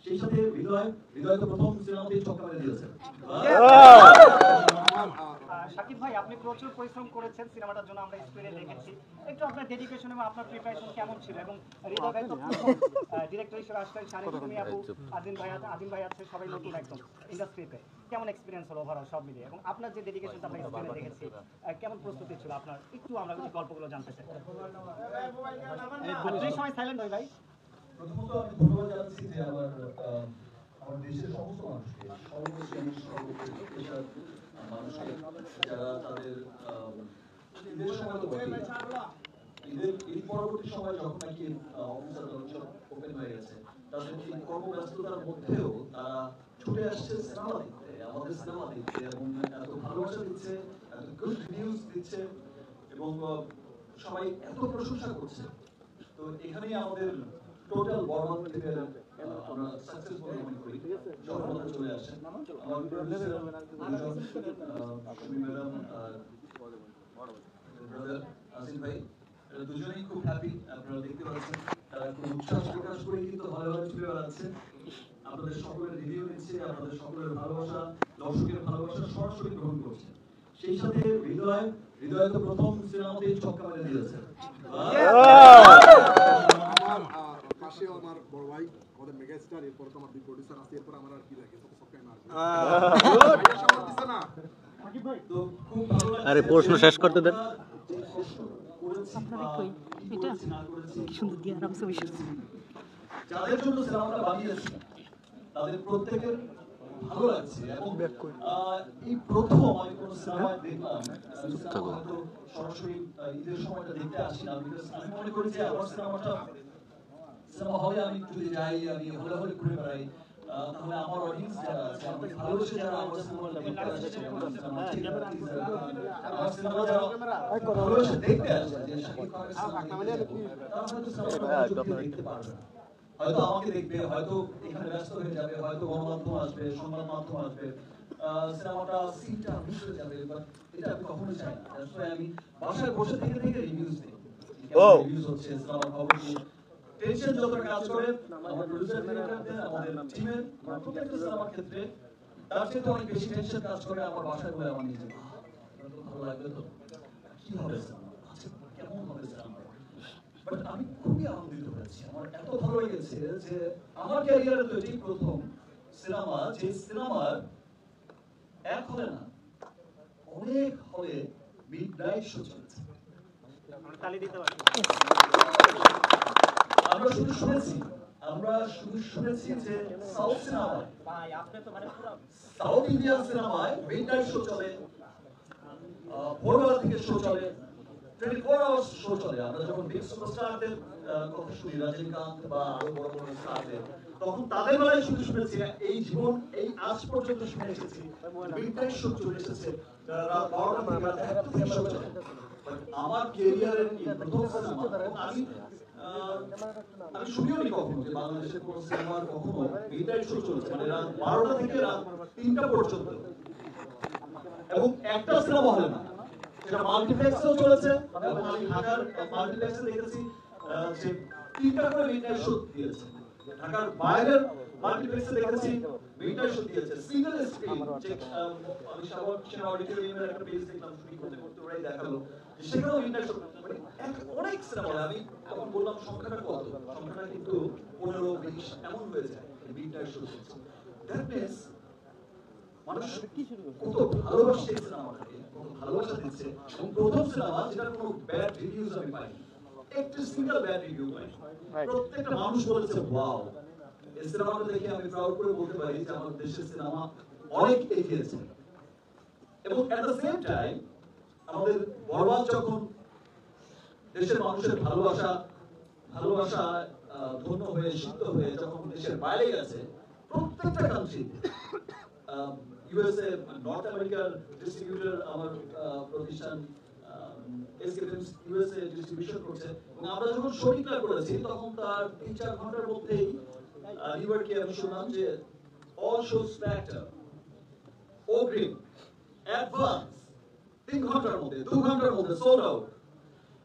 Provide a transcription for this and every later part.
সেই সাথে হৃদয় তো প্রথম সিনেমাতেই ছক্কা মেরে দিয়েছেন। শাকিব ভাই, আপনি প্রচুর পরিশ্রম করেছেন সিনেমাটার জন্য, আমরা স্ক্রিনে দেখেছি। একটু আপনার ডেডিকেশন এবং আপনার প্রিপারেশন কেমন ছিল? এবং হৃদয় ভাই তো ডিরেক্টর হিসেবে আসলেন, শারীন তুমি আপু, আজিম ভাই আছে, সবাই নতুন একদম ইন্ডাস্ট্রিতে। কেমন এক্সপিরিয়েন্স হলো ওভারঅল সব মিলিয়ে? এবং আপনার যে ডেডিকেশনটা আমরা স্ক্রিনে দেখেছি, কেমন প্রস্তুতি ছিল আপনার? একটু আমরা এই গল্পগুলো জানতে চাই। দুই সময় সাইলেন্ট হই ভাই। প্রথমত আমি ধন্যবাদ জানাচ্ছি যে আমার দেশের সমস্ত মানুষকে, সর্বশেষ সর্বশেষ মানুষকে যারা তাদের ঈদের সময় তো ঈদ পরবর্তী সময় যখন নাকি অফিস আদালত সব ওপেন হয়ে গেছে, তাদের এই কর্মব্যস্ততার মধ্যেও তারা ছুটে আসছে সিনেমা দেখতে, আমাদের সিনেমা দেখতে, এবং এত ভালোবাসা দিচ্ছে, এত গুড রিভিউজ দিচ্ছে, এবং সবাই এত প্রশংসা করছে। তো এখানেই আমাদের টোটাল বর্তমান থেকে আমরা সাকসেসফুল মনে করি। সফলতা চলে আসে। আমার প্রডিউসার ম্যাডাম ব্রাদার আসিফ ভাই, দুজনেই খুব হ্যাপি। আপনারা দেখতে পাচ্ছেন তারা খুব উচ্ছ্বাস প্রকাশ করে কিন্তু ভালোভাবে ছুটে বেড়াচ্ছে। আপনাদের সকলের রিভিউ দিচ্ছে, আপনাদের সকলের ভালোবাসা, দর্শকের ভালোবাসা সরাসরি গ্রহণ করছে। সেই সাথে হৃদয় তো প্রথম সিনেমাতেই ছক্কা মেরে দিয়েছে। পাশেও আমার বড় ভাই, আমাদের মেগাস্টার, এরপর তো আমার দুই প্রডিউসার আছে, এরপর আমার আর কি লাগে, তো সবটাই মারবে। তো খুব ভালো লাগছে। আরে প্রশ্ন শেষ করতে দেন। যাদের জন্য সিনেমাটা বানিয়েছি তাদের প্রত্যেকের ভালো লাগছে, এবং এই প্রথম আমি কোনো সিনেমায় দেখলাম, হয়তো সরাসরি ঈদের সময়টা দেখতে আসি না, বিকজ আমি মনে করি যে আমার সিনেমা হলে আমি যদি যাই, আমি হলে হলে ঘুরে বেড়াই, তাহলে আমার অডিয়েন্স যারা আছে, আমাকে ভালোবেসে যারা আমার সিনেমাটা দেখতে আসছে, আমার সিনেমা যারা ভালোবেসে দেখতে আসছে, যে শাকিব খানের সিনেমা তারা হয়তো সিনেমাটা দেখতে পারবে না, হয়তো আমাকে দেখবে, হয়তো এখানে ব্যস্ত হয়ে যাবে, হয়তো গণমাধ্যম আসবে, সংবাদ মাধ্যম আসবে, সিনেমাটা সিনটা মিস হয়ে যাবে। বাট এটা আমি কখনো চাই না। তাই আমি বাসায় বসে থেকে রিভিউজ দিই, রিভিউজ হচ্ছে, সিনেমার খবর কি টেনশন যতটা কাজ করে আমার প্রোডিউসার ডিরেক্টরদের, আমাদের টিমের, আমার প্রত্যেকটা সিনেমার ক্ষেত্রে তার চেয়ে অনেক বেশি টেনশন কাজ করে আমার বাসায় বলে আমার নিজে ভালো লাগবে তো কি হবে সিনেমা, আচ্ছা কেমন হবে সিনেমা। বাট আমি খুবই আনন্দিত হয়েছি, আমার এত ভালো লেগেছে যে আমার ক্যারিয়ারে তো এটাই প্রথম সিনেমা যে সিনেমার এক হলে না অনেক হলে মিডনাইট শো চলেছে। আমরা শুধু শুনেছি যে সাউথ সিনেমায়, সাউথ ইন্ডিয়ান সিনেমায় মিডনাইট শো চলে, ভোরবেলা থেকে শো চলে, 24 আওয়ার্স শো চলে। আমরা যখন বিগ সুপারস্টারদের কথা শুনি, রজনীকান্ত বা আরো বড় বড় স্টারদের, তখন তাদের বেলায় শুধু শুনেছি, এই জীবন এই আজ পর্যন্ত শুনে এসেছি মিডনাইট শো চলে এসেছে, রাত 12টা থেকে রাত 1টা থেকে শো চলে। আমার ক্যারিয়ারের এই প্রথম সিনেমা, আমি শুনিও নি কখনো যে বাংলাদেশের কোন সিনেমার কখনো মিডনাইট শো চলছে, মানে রাত 12টা থেকে রাত 3টা পর্যন্ত, এবং একটা সিনেমা হলে না, সেটা মাল্টিপ্লেক্সেও চলেছে, এবং আমি ঢাকার মাল্টিপ্লেক্সে দেখেছি যে 3টা করে মিডনাইট শো দিয়েছে, ঢাকার বাইরের মাল্টিপ্লেক্সে দেখেছি মিডনাইট শো দিয়েছে সিঙ্গেল স্ক্রিন। যে আমি সাবর্ষণ অডিটোরিয়ামের একটা পেজ দেখলাম, শুটিং করতে করতে ওরাই দেখালো সেখানেও মিডনাইট শো, মানে অনেক সিনেমা। আমি এখন বললাম সংখ্যাটা কত, সংখ্যাটা কিন্তু 15-20 এমন হয়ে যায় মিডনাইট শো চলছে। দ্যাট মিন্স মানুষ কত ভালোবাসে এই সিনেমাটাকে, কত ভালোবাসা দিচ্ছে, এবং প্রথম সিনেমা যেটার কোনো ব্যাড রিভিউজ আমি পাইনি, একটা সিঙ্গেল ব্যাড রিভিউ পাইনি। প্রত্যেকটা মানুষ বলেছে ওয়াও, এই সিনেমাটা দেখে আমি প্রাউড করে বলতে পারি যে আমার দেশের সিনেমা অনেক এগিয়েছে। এবং এট দ্য সেম টাইম আমাদের বরবাদ যখন দেশের মানুষের ভালোবাসা ধন্য হয়ে সিদ্ধ হয়ে যখন দেশের বাইরে গেছে, প্রত্যেকটা কান্ট্রি, ইউএসএ, নর্থ আমেরিকার ডিস্ট্রিবিউটর আমার প্রতিষ্ঠান এসকে ফিল্মস ইউএসএ ডিস্ট্রিবিউশন করছে, এবং আমরা যখন শো ডিক্লেয়ার করেছি তখন তার 3-4 ঘন্টার মধ্যেই নিউইয়র্কে আমি শুনলাম যে অল শোস ফ্যাক্টর অগ্রিম অ্যাডভান্স 3 ঘন্টার মধ্যে 2 ঘন্টার মধ্যে সোল্ড আউট।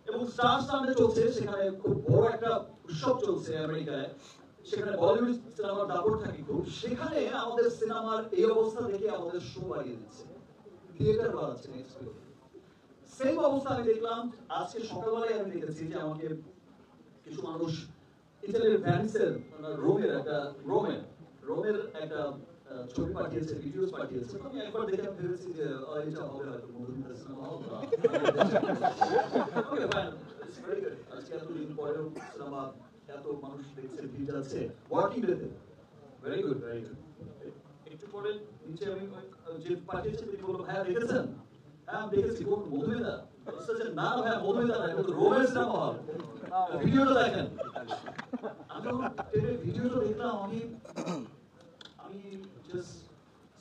এবং স্টার সামনে চলছে, সেখানে খুব বড় একটা উৎসব চলছে আমেরিকায়, সেখানে বলিউড সিনেমার দাপট থাকে খুব, সেখানে আমাদের সিনেমার এই অবস্থা দেখে আমাদের শো বাড়িয়ে দিচ্ছে, থিয়েটার বাড়াচ্ছে নেক্সট উইক। সেম অবস্থা আমি দেখলাম আজকে সকালবেলায়, আমি দেখেছি যে আমাকে কিছু মানুষ ইতালির ভ্যানিসের রোমের একটা ছবি পাঠিয়েছে, ভিডিওস পাঠিয়েছে। আমি একবার দেখে ভেবেছি যে এটা হবে হয়তো Madhumita cinema hall. Okay fine, it's very good. আজকে এতদিন পরেও সিনেমা এত মানুষ দেখছে, ভিড় আছে ওয়ার্কিং ডেতে। Very good, very good. একটু পরে নিচে আমি যে পাঠিয়েছি তিনি বললো, হ্যাঁ দেখেছেন? হ্যাঁ আমি দেখেছি। কোন মধুমিতা? না ভাই, মধুমিতা না, এটা তো রোমের সিনেমা হল, ভিডিওটা দেখেন। আমি যখন ভিডিওটা দেখলাম আমি জাস্ট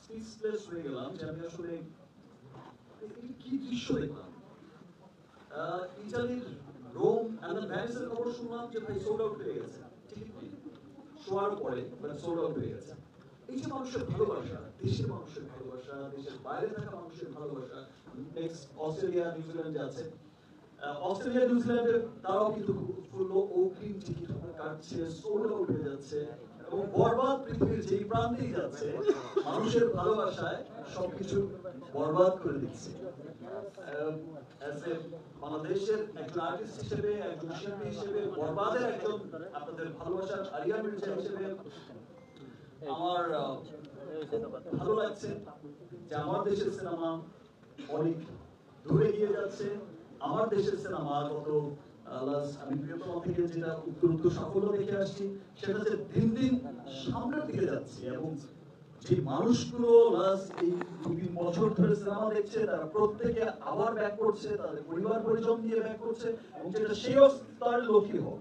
স্পিচলেস হয়ে গেলাম যে আমি আসলে কি দৃশ্য দেখলাম। ইতালির রোম এন্ড দেন ভ্যানিসের খবর শুনলাম যে ভাই সোল্ড আউট হয়ে গেছে, টিকিট নেই, শোয়ার পরে সোল্ড আউট হয়ে গেছে। এই যে মানুষের ভালোবাসা, দেশের মানুষের ভালোবাসা, দেশের বাইরে থাকা মানুষের ভালোবাসা। নেক্সট অস্ট্রেলিয়া নিউজিল্যান্ড আছে, অস্ট্রেলিয়া নিউজিল্যান্ডের তারাও কিন্তু খুব উৎফুল্ল, অগ্রিম টিকিট কাটছে, সোল্ড আউট হয়ে যাচ্ছে এবং বরবাদ পৃথিবীর যেই প্রান্তেই যাচ্ছে মানুষের ভালোবাসায় সবকিছু বরবাদ করে দিচ্ছে। বাংলাদেশের একজন আর্টিস্ট হিসেবে, একজন শিল্পী হিসেবে, বরবাদের একজন আপনাদের ভালোবাসার আরিয়া মির্জা হিসেবে আমার ভালো লাগছে যে আমার দেশের সিনেমা অনেক দূরে গিয়ে যাচ্ছে। আমার দেশের সিনেমা গত আমি প্রিয়তম থেকে যেটা উত্তর সাফল্য দেখে আসছি, সেটা হচ্ছে দিন দিন সামনের দিকে যাচ্ছে এবং যে মানুষগুলো এই 2-3 বছর ধরে সিনেমা দেখছে তারা প্রত্যেকে আবার ব্যাক করছে, তাদের পরিবার পরিজন নিয়ে ব্যাক করছে এবং যেটা সেই স্তরের লোকই হোক।